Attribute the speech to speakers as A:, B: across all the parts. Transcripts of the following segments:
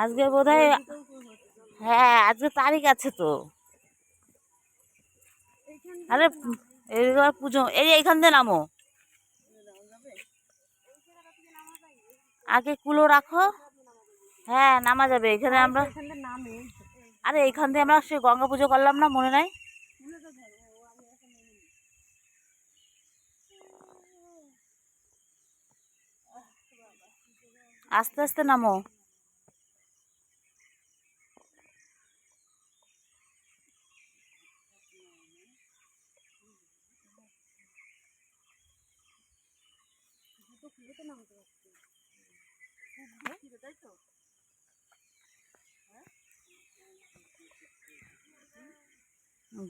A: আজকে বোধহয়, হ্যাঁ আজকে তারিখ আছে তো। আরে এইবার পুজো, এইখান দিয়ে নামো, আগে কুলো রাখো। হ্যাঁ নামা যাবে এখানে আমরা। আরে এইখান দিয়ে আমরা সে গঙ্গা পুজো করলাম না, মনে নাই? আস্তে আস্তে নামো।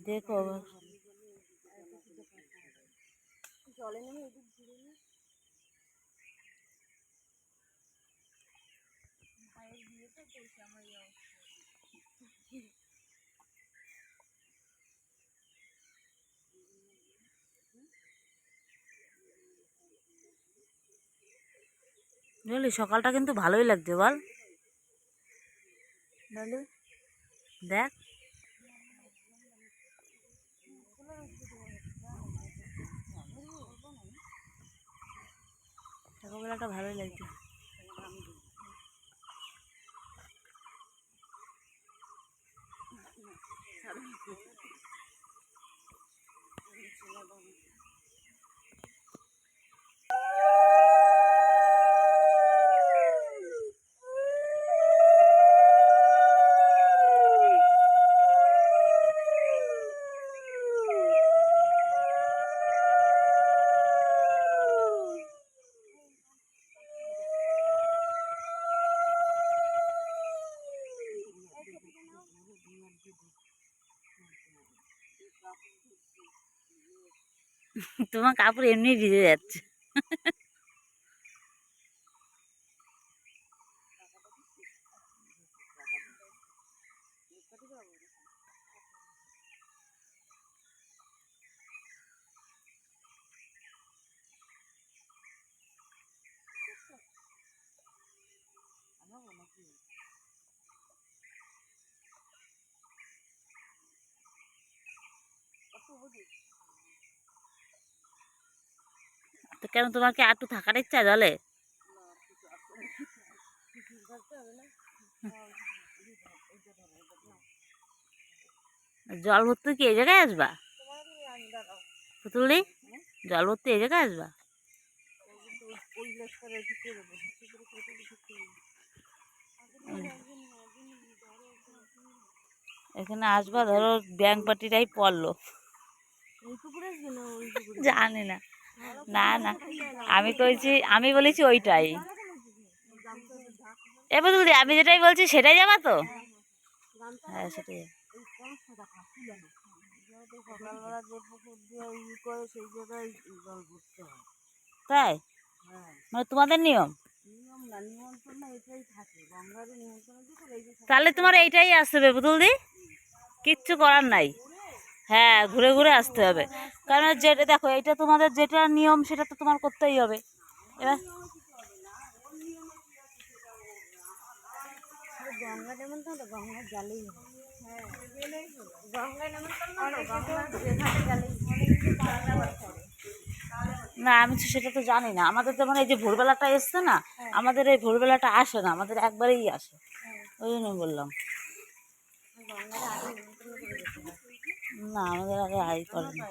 A: দেখো জলে নেমে এদিক ঘুরে নি পায়ের বিয়েটা করছে আমার বুঝলি, সকালটা কিন্তু ভালোই লাগছে বল। দেখ সকালবেলাটা ভালোই লাগছে। তোমার কাপড় এমনি ভিজে যাচ্ছে। তো কেন, তোমার কি আটু থাকার ইচ্ছা জলে? জল ভর্তি কি এই জায়গায় আসবা পুতুলি? জল ভর্তি এই জায়গায় আসবা? এখানে আসবা, ধরো ব্যাংক পার্টিটাই পড়লো, জানি না। না না, আমি বলেছি ওইটাই। এবার দিদি আমি যেটাই বলছি সেটাই যাবা তো? হ্যাঁ সেটাই। তাই মানে তোমাদের নিয়ম? তাহলে তোমার এইটাই আসবে বুতুলদি, কিচ্ছু করার নাই। হ্যাঁ ঘুরে ঘুরে আসতে হবে, কারণ যেটা দেখো এটা তোমাদের যেটা নিয়ম সেটা তো তোমার করতেই হবে। এবার গঙ্গা নেমন্তন্ন তো গঙ্গার জলেই গঙ্গা না, আমি তো সেটা তো জানি না। আমাদের যেমন এই যে ভোরবেলাটা এসছে না, আমাদের এই ভোরবেলাটা আসে না, আমাদের একবারেই আসে, ওই জন্য বললাম। না আমাদের আগে আই করে না,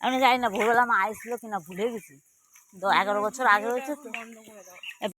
A: আমি জানি না ভোরবেলা আমার আইছিল কিনা, ভুলে গেছি। 11 বছর আগে হয়েছে তো।